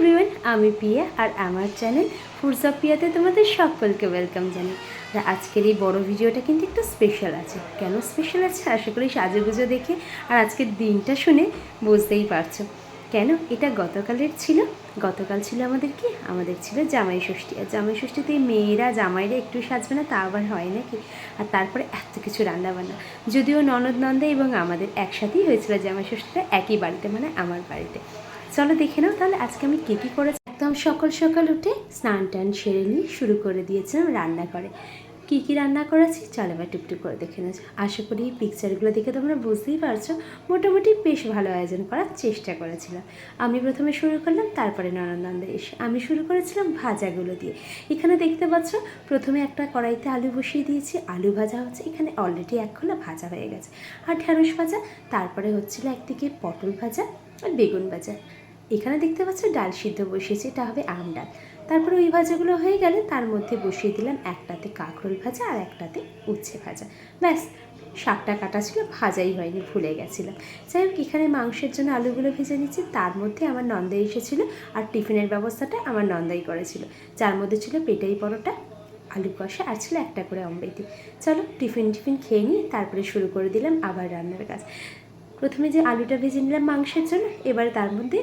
Everyone, আমি পিয়া আর আমার channel foods of পিয়াতে তোমাদের সকলকে ওয়েলকাম জানাই। আর আজকের এই বড় ভিডিওটা কিন্তু একটু স্পেশাল আছে। কেন স্পেশাল আছে আশা করি সাজুগুজো দেখে আর আজকের দিনটা শুনে বুঝতেই পারছো। কেন এটা গতকালের ছিল। গতকাল ছিল আমাদের ছিল জামাই ষষ্ঠী। আর জামাই ষষ্ঠীতে মেয়েরা জামাইরা একটু সাজবে না, তা আবার হয় নাকি। আর তারপরে এত কিছু রান্নাবান্না, যদিও ননদ নন্দা এবং আমাদের একসাথেই হয়েছিল জামাই ষষ্ঠীটা, একই বাড়িতে, মানে আমার বাড়িতে। চলো দেখে নাও তাহলে আজকে আমি কী কী করেছি। একদম সকাল সকাল উঠে স্নান টান সেরে নিয়ে শুরু করে দিয়েছিলাম রান্না করে। কী কী রান্না করেছি চলো এবার টুকটুক করে দেখে নেওয়া। আশা করি এই পিকচারগুলো দেখে তোমরা বুঝতেই পারছো মোটামুটি বেশ ভালো আয়োজন করার চেষ্টা করেছিলাম। আমি প্রথমে শুরু করলাম, তারপরে ননদ এসে আমি শুরু করেছিলাম ভাজাগুলো দিয়ে। এখানে দেখতে পাচ্ছ প্রথমে একটা কড়াইতে আলু বসিয়ে দিয়েছি, আলু ভাজা হচ্ছে। এখানে অলরেডি এক খোলা ভাজা হয়ে গেছে, আর ঢ্যাঁড়স ভাজা। তারপরে হচ্ছিলো একদিকে পটল ভাজা আর বেগুন ভাজা। এখানে দেখতে পাচ্ছ ডাল সিদ্ধ বসিয়েছি, এটা হবে আম ডাল। তারপরে ওই ভাজাগুলো হয়ে গেলে তার মধ্যে বসিয়ে দিলাম একটাতে কাঁকরোল ভাজা আর একটাতে উচ্ছে ভাজা। ব্যাস, শাকটা কাটা ছিল, ভাজাই হয়নি, ভুলে গেছিলাম। যাই হোক, এখানে মাংসের জন্য আলুগুলো ভেজে নিচ্ছি। তার মধ্যে আমার নন্দাই এসেছিলো আর টিফিনের ব্যবস্থাটা আমার নন্দাই করেছিল, যার মধ্যে ছিল পেটাই পরোটা, আলু কষা আর ছিল একটা করে অমৃতি। চলো টিফিন খেয়ে নিয়ে তারপরে শুরু করে দিলাম আবার রান্নার কাজ। প্রথমে যে আলুটা ভেজে নিলাম মাংসের জন্য, এবার তার মধ্যে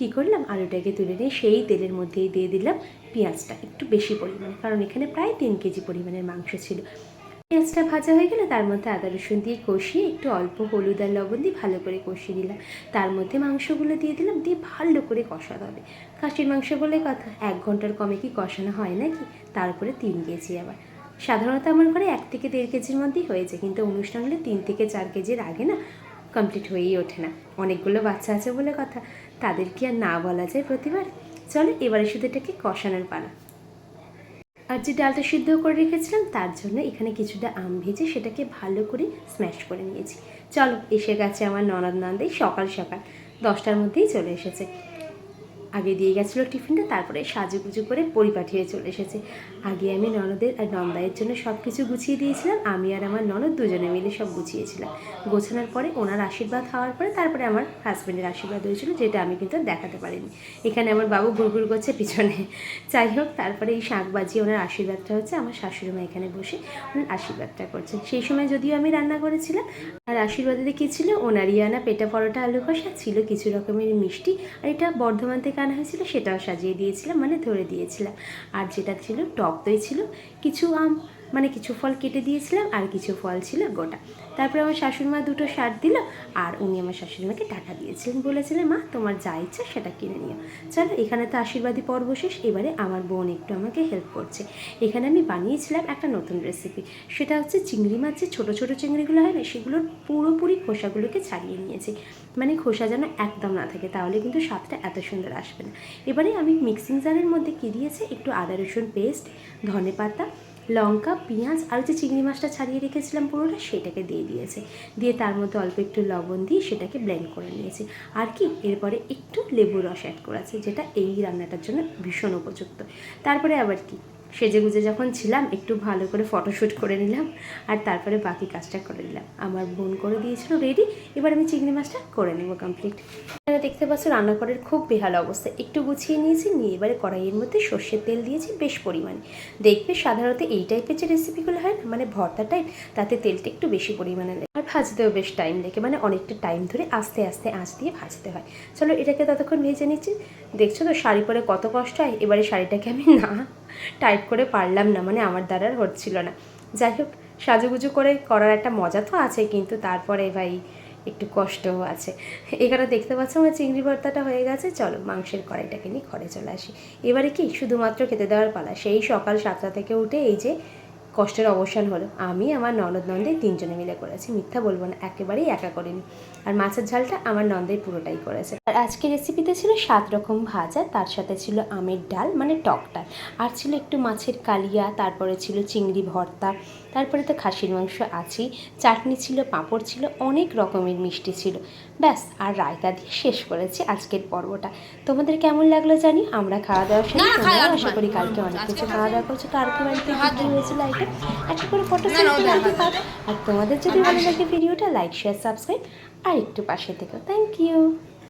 কী করলাম, আলুটাকে তুলে নিয়ে সেই তেলের মধ্যেই দিয়ে দিলাম পেঁয়াজটা একটু বেশি পরিমাণে, কারণ এখানে প্রায় 3 কেজি পরিমাণের মাংস ছিল। পেঁয়াজটা ভাজা হয়ে গেলে তার মধ্যে আদা রসুন দিয়ে কষিয়ে একটু অল্প হলুদ আর লবণ দিয়ে ভালো করে কষিয়ে দিলাম। তার মধ্যে মাংসগুলো দিয়ে দিলাম, দিয়ে ভালো করে কষাতে হবে। খাসির মাংস বলে কথা, 1 ঘন্টার কমে কি কষানো হয় নাকি, তারপরে 3 কেজি। আবার সাধারণত আমার ঘরে 1 থেকে 1.5 কেজির মধ্যেই হয়েছে, কিন্তু অনুষ্ঠান হলে 3 থেকে 4 কেজির আগে না কমপ্লিট হয়েই ওঠে না। অনেকগুলো বাচ্চা আছে বলে কথা, তাদের কি আর না বলা যায় প্রতিবার। চলো এবারে শুধু এটাকে কষানোর পালা। আর যে ডালটা সিদ্ধ করে রেখেছিলাম তার জন্য এখানে কিছুটা আম ভেজে সেটাকে ভালো করে স্ম্যাশ করে নিয়েছি। চলো এসে গেছে আমার ননদ সকাল সকাল 10টার মধ্যেই চলে এসেছে। আগে দিয়ে গেছিলো টিফিনটা, তারপরে সাজুগুজু করে পরিপাঠিয়ে চলে এসেছে। আগে আমি ননদের আর নন্দাইয়ের জন্য সব কিছু গুছিয়ে দিয়েছিলাম। আমি আর আমার ননদ দুজনে মিলে সব গুছিয়েছিলাম। গোছানোর পরে ওনার আশীর্বাদ হওয়ার পরে তারপরে আমার হাজব্যান্ডের আশীর্বাদ হয়েছিল, যেটা আমি কিন্তু দেখাতে পারিনি। এখানে আমার বাবু গুড়গুড় করছে পিছনে। যাই হোক, তারপরে এই শাঁখ বাজিয়ে ওনার আশীর্বাদটা হচ্ছে, আমার শাশুড়িমা এখানে বসে ওনার আশীর্বাদটা করছেন। সেই সময় যদিও আমি রান্না করেছিলাম। আর আশীর্বাদে কী ছিল, ওনারই আনা পেটা পরোটা আলু কষা ছিল, কিছু রকমের মিষ্টি, আর এটা বর্ধমান থেকে আনা হয়েছিল, সেটাও সাজিয়ে দিয়েছিলাম, মানে ধরে দিয়েছিলাম। আর যেটা ছিল টক দই ছিল, কিছু আম মানে কিছু ফল কেটে দিয়েছিলাম, আর কিছু ফল ছিল গোটা। তারপরে আমার শাশুড়িমা 2টো শার্ট দিল, আর উনি আমার শাশুড়িমাকে টাকা দিয়েছিলেন, বলেছিলেন মা তোমার যা ইচ্ছা সেটা কিনে নিও। চলো এখানে তো আশীর্বাদী পর্ব শেষ, এবারে আমার বোন একটু আমাকে হেল্প করছে। এখানে আমি বানিয়েছিলাম একটা নতুন রেসিপি, সেটা হচ্ছে চিংড়ি মাছ, যে ছোটো ছোটো চিংড়িগুলো হয় না, সেগুলোর পুরোপুরি খোসাগুলোকে ছাড়িয়ে নিয়েছি। মানে খোসা যেন একদম না থাকে, তাহলে কিন্তু স্বাদটা এত সুন্দর আসবে না। এবারে আমি মিক্সিং জারের মধ্যে কী দিয়েছি, একটু আদা রসুন পেস্ট, ধনে পাতা, লঙ্কা, পেঁয়াজ আর যে চিংড়ি মাছটা ছাড়িয়ে রেখেছিলাম পুরোটা, সেটাকে দিয়ে দিয়ে তার মধ্যে অল্প একটু লবণ দিয়ে সেটাকে ব্লেন্ড করে নিয়েছি। আর কি এরপরে একটু লেবু রস অ্যাড করেছে, যেটা এই রান্নাটার জন্য ভীষণ উপযুক্ত। তারপরে আবার কি সেজেগুজে যখন ছিলাম একটু ভালো করে ফটোশ্যুট করে নিলাম, আর তারপরে বাকি কাজটা করে নিলাম। আমার বোন করে দিয়েছিল রেডি, এবার আমি চিংড়ি মাছটা করে নেব কমপ্লিট। দেখতে পাচ্ছ রান্নাঘরের খুব বেহাল অবস্থা, একটু গুছিয়ে নিয়ে এবারে কড়াইয়ের মধ্যে সর্ষের তেল দিয়েছি বেশ পরিমাণে। দেখবে সাধারণত এই টাইপের যে রেসিপিগুলো হয় না, মানে ভর্তা টাইপ, তাতে তেলটা একটু বেশি পরিমাণে লাগে, আর ভাজতেও বেশ টাইম লাগে, মানে অনেকটা টাইম ধরে আস্তে আস্তে আঁচ দিয়ে ভাজতে হয়। চলো এটাকে ততক্ষণ ভেজে নিচ্ছি। দেখছো তো শাড়ি পরে কত কষ্ট হয়। এবারে শাড়িটাকে আমি না টাইট করে পারলাম না, মানে আমার দ্বারা আর হচ্ছিল না। যাই হোক, সাজুগুজু করে করার একটা মজা তো আছে, কিন্তু তারপরে ভাই একটু কষ্টও আছে। এখানে দেখতে পাচ্ছ আমার চিংড়ি ভর্তাটা হয়ে গেছে। চলো মাংসের কড়াইটাকে নিয়ে ঘরে চলে আসি। এবারে কি শুধুমাত্র খেতে দেওয়ার পালা। সেই সকাল 7টা থেকে উঠে এই যে কষ্টের অবসান হলো। আমি আমার ননদ 3জনে মিলে করেছি, মিথ্যা বলবো না, একেবারেই একা করিনি। আর মাছের ঝালটা আমার নন্দের পুরোটাই করেছে। আর আজকের রেসিপিতে ছিল 7 রকম ভাজা, তার সাথে ছিল আমের ডাল মানে টক ডাল, আর ছিল একটু মাছের কালিয়া, তারপরে ছিল চিংড়ি ভর্তা, তারপরে তো খাসির মাংস আছেই, চাটনি ছিল, পাঁপড় ছিল, অনেক রকমের মিষ্টি ছিল। ব্যাস, আর রায়তা দিয়ে শেষ করেছি আজকের পর্বটা। তোমাদের কেমন লাগলো জানি। আমরা খাওয়া দাওয়ার সময় আশা করি কালকে অনেক কিছু খাওয়া দাওয়া করছো, কার কি বাড়িতে কি হয়েছিল আইটেম একটা করে ফটো জানতে পারো। আর তোমাদের যদি ভালো লাগে ভিডিওটা লাইক শেয়ার সাবস্ক্রাইব আর একটু পাশে থেকো। Thank you.